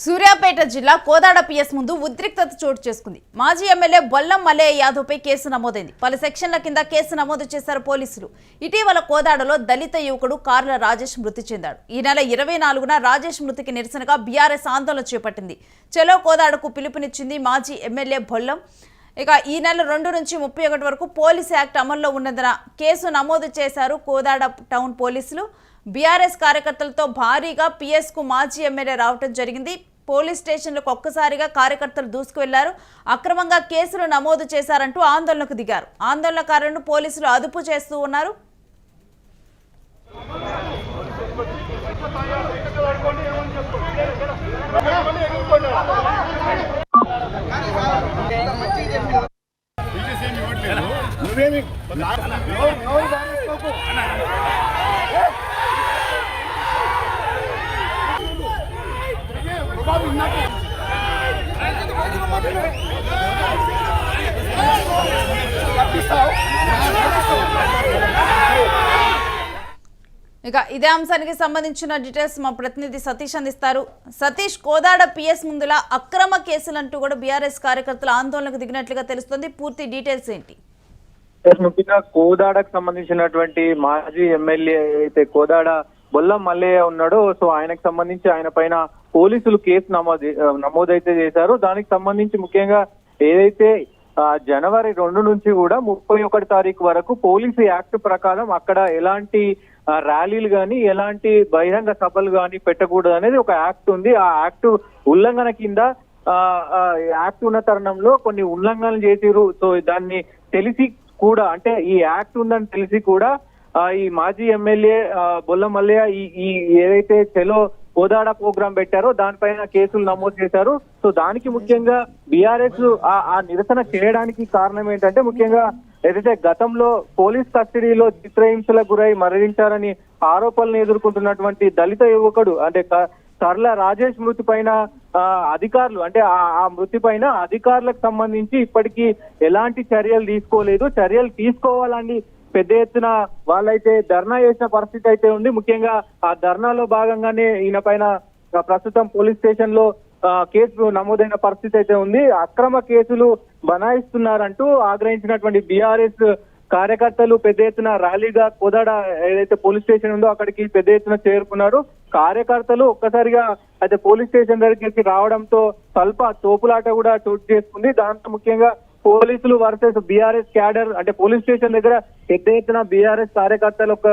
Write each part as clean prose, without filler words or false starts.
సూర్యాపేట జిల్లా కోదాడ పిఎస్ ముందు ఉద్రిక్తత చోటు చేసుకుంది. మాజీ ఎమ్మెల్యే బొల్లం మల్లయ్య యాదవ్పై కేసు నమోదైంది. పలు సెక్షన్ల కింద కేసు నమోదు చేశారు పోలీసులు. ఇటీవల కోదాడలో దళిత యువకుడు కార్ల రాజేష్ మృతి చెందాడు. ఈ నెల 24న రాజేష్ మృతికి నిరసనగా బీఆర్ఎస్ ఆందోళన చేపట్టింది. చలో కోదాడకు పిలుపునిచ్చింది మాజీ ఎమ్మెల్యే బొల్లం. ఇక ఈ నెల 2 నుంచి 31 వరకు పోలీస్ యాక్ట్ అమల్లో ఉన్నందున కేసు నమోదు చేశారు కోదాడ టౌన్ పోలీసులు. బీఆర్ఎస్ కార్యకర్తలతో భారీగా పిఎస్ కు మాజీ ఎమ్మెల్యే రావటం జరిగింది. పోలీస్ స్టేషన్లకు ఒక్కసారిగా కార్యకర్తలు దూసుకువెళ్లారు. అక్రమంగా కేసులు నమోదు చేశారంటూ ఆందోళనకు దిగారు. ఆందోళనకారులను పోలీసులు అదుపు చేస్తూ ఉన్నారు. ఇక ఇదే అంశానికి సంబంధించిన డీటెయిల్స్ మా ప్రతినిధి సతీష్ అందిస్తారు. సతీష్, కోదాడ పిఎస్ ముందులా అక్రమ కేసులంటూ కూడా బీఆర్ఎస్ కార్యకర్తలు ఆందోళనకు దిగినట్లుగా తెలుస్తుంది. పూర్తి డీటెయిల్స్ ఏంటి? ముఖ్యంగా కోదాడకు సంబంధించినటువంటి మాజీ ఎమ్మెల్యే అయితే కోదాడ బొల్లం మల్లయ్య ఉన్నాడో, సో ఆయనకు సంబంధించి ఆయన పైన పోలీసులు కేసు నమోదైతే చేశారు. దానికి సంబంధించి ముఖ్యంగా ఏదైతే జనవరి 2 నుంచి కూడా 31 తారీఖు వరకు పోలీసు యాక్ట్ ప్రకారం అక్కడ ఎలాంటి ర్యాలీలు గాని ఎలాంటి బహిరంగ సభలు గాని పెట్టకూడదు అనేది ఒక యాక్ట్ ఉంది. ఆ యాక్ట్ ఉల్లంఘన కింద యాక్ట్ ఉన్న తరుణంలో కొన్ని ఉల్లంఘనలు చేసిరు. సో దాన్ని తెలిసి కూడా, అంటే ఈ యాక్ట్ ఉందని తెలిసి కూడా ఈ మాజీ ఎమ్మెల్యే బొల్లం మల్లయ్య ఈ ఏదైతే చెలో కోదాడ ప్రోగ్రాం పెట్టారో దానిపైన కేసులు నమోదు చేశారు. సో దానికి ముఖ్యంగా బీఆర్ఎస్ ఆ నిరసన చేయడానికి కారణం ఏంటంటే, ముఖ్యంగా ఏదైతే గతంలో పోలీస్ కస్టడీలో చిత్రహింసలకు గురై మరణించారని ఆరోపణలు ఎదుర్కొంటున్నటువంటి దళిత యువకుడు అంటే కార్ల రాజేష్ మృతి పైన అధికారులు, అంటే ఆ మృతి పైన అధికారులకు సంబంధించి ఇప్పటికీ ఎలాంటి చర్యలు తీసుకోలేదు. చర్యలు తీసుకోవాలని పెద్ద ఎత్తున వాళ్ళైతే ధర్నా చేసిన పరిస్థితి అయితే ఉంది. ముఖ్యంగా ఆ ధర్నాలో భాగంగానే ఈయన పైన ప్రస్తుతం పోలీస్ స్టేషన్ లో కేసు నమోదైన పరిస్థితి అయితే ఉంది. అక్రమ కేసులు బనాయిస్తున్నారంటూ ఆగ్రహించినటువంటి బీఆర్ఎస్ కార్యకర్తలు పెద్ద ఎత్తున ర్యాలీగా కోదాడ ఏదైతే పోలీస్ స్టేషన్ ఉందో అక్కడికి పెద్ద ఎత్తున చేరుకున్నారు. కార్యకర్తలు ఒక్కసారిగా అయితే పోలీస్ స్టేషన్ దగ్గరికి రావడంతో స్వల్ప తోపులాట కూడా చోటు చేసుకుంది. దాంతో ముఖ్యంగా పోలీసులు వర్సెస్ బీఆర్ఎస్ క్యాడర్, అంటే పోలీస్ స్టేషన్ దగ్గర పెద్ద ఎత్తున బీఆర్ఎస్ కార్యకర్తలు ఒక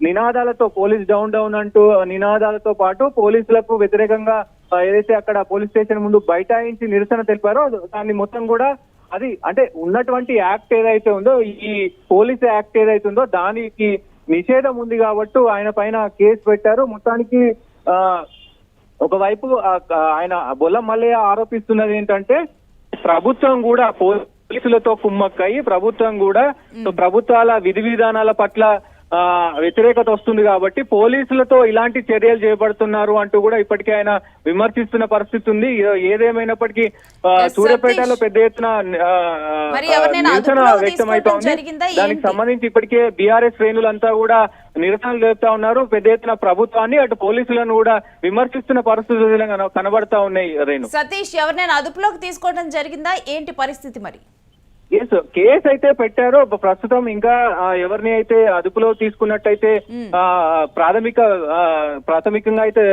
నినాదాలతో పోలీస్ డౌన్ డౌన్ అంటూ నినాదాలతో పాటు పోలీసులకు వ్యతిరేకంగా ఏదైతే అక్కడ పోలీస్ స్టేషన్ ముందు బైఠాయించి నిరసన తెలిపారో దాన్ని మొత్తం కూడా అది అంటే ఉన్నటువంటి యాక్ట్ ఏదైతే ఉందో, ఈ పోలీస్ యాక్ట్ ఏదైతే ఉందో దానికి నిషేధం ఉంది కాబట్టి ఆయన పైన కేసు పెట్టారు. మొత్తానికి ఒకవైపు ఆయన బొల్లం మల్లయ్య ఆరోపిస్తున్నది ఏంటంటే ప్రభుత్వం కూడా పోలీసులతో కుమ్మక్కయి ప్రభుత్వం కూడా ప్రభుత్వాల విధి విధానాల పట్ల వ్యతిరేకత వస్తుంది కాబట్టి పోలీసులతో ఇలాంటి చర్యలు చేపడుతున్నారు అంటూ కూడా ఇప్పటికే ఆయన విమర్శిస్తున్న పరిస్థితి ఉంది. ఏదేమైనప్పటికీ సూర్యాపేటలో పెద్ద ఎత్తున నిరసన వ్యక్తమవుతోంది. దానికి సంబంధించి ఇప్పటికే బీఆర్ఎస్ శ్రేణులంతా కూడా నిరసనలు తెలుపుతా ఉన్నారు. పెద్ద ఎత్తున ప్రభుత్వాన్ని అటు పోలీసులను కూడా విమర్శిస్తున్న పరిస్థితులు కనబడతా ఉన్నాయి. రేణు, సతీష్, ఎవరినైనా అదుపులోకి తీసుకోవడం జరిగిందా? ఏంటి పరిస్థితి మరి? కేసు అయితే పెట్టారు. ప్రస్తుతం ఇంకా ఎవరిని అయితే అదుపులో తీసుకున్నట్టయితే ప్రాథమికంగా అయితే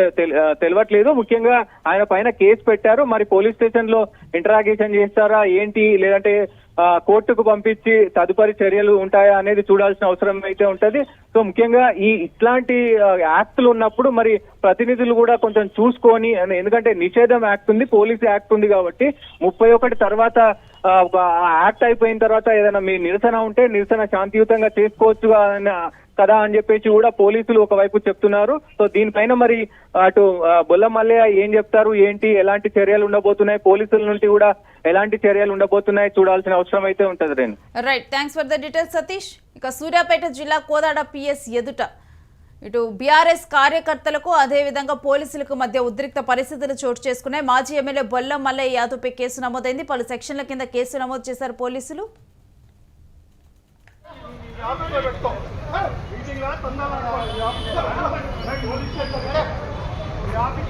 తెలియట్లేదు. ముఖ్యంగా ఆయన పైన కేసు పెట్టారు. మరి పోలీస్ స్టేషన్ లో ఇంటరాగేషన్ చేస్తారా ఏంటి, లేదంటే కోర్టుకు పంపించి తదుపరి చర్యలు ఉంటాయా అనేది చూడాల్సిన అవసరం అయితే ఉంటది. సో ముఖ్యంగా ఇట్లాంటి యాక్టులు ఉన్నప్పుడు మరి ప్రతినిధులు కూడా కొంచెం చూసుకొని, ఎందుకంటే నిషేధం యాక్ట్ ఉంది, పోలీస్ యాక్ట్ ఉంది కాబట్టి 31 తర్వాత యాక్ట్ అయిపోయిన తర్వాత ఏదైనా మీ నిరసన ఉంటే నిరసన శాంతియుతంగా చేసుకోవచ్చు కదా అని చెప్పేసి కూడా పోలీసులు ఒకవైపు చెప్తున్నారు. సో దీనిపైన మరి అటు బొల్లం మల్లయ్య ఏం చెప్తారు, ఏంటి, ఎలాంటి చర్యలు ఉండబోతున్నాయి, పోలీసుల నుండి కూడా ఎలాంటి చర్యలు ఉండబోతున్నాయి చూడాల్సిన అవసరం అయితే ఉంటది. Renu, right, thanks for the details Satish. ఇక సూర్యాపేట జిల్లా కోదాడ పిఎస్ ఎదుట ఇటు బీఆర్ఎస్ కార్యకర్తలకు అదేవిధంగా పోలీసులకు మధ్య ఉద్రిక్త పరిస్థితులు చోటు చేసుకున్నాయి. మాజీ ఎమ్మెల్యే బొల్లం మల్లయ్య యాదవ్పై కేసు నమోదైంది. పలు సెక్షన్ల కింద కేసు నమోదు చేశారు పోలీసులు. ఆఫీస్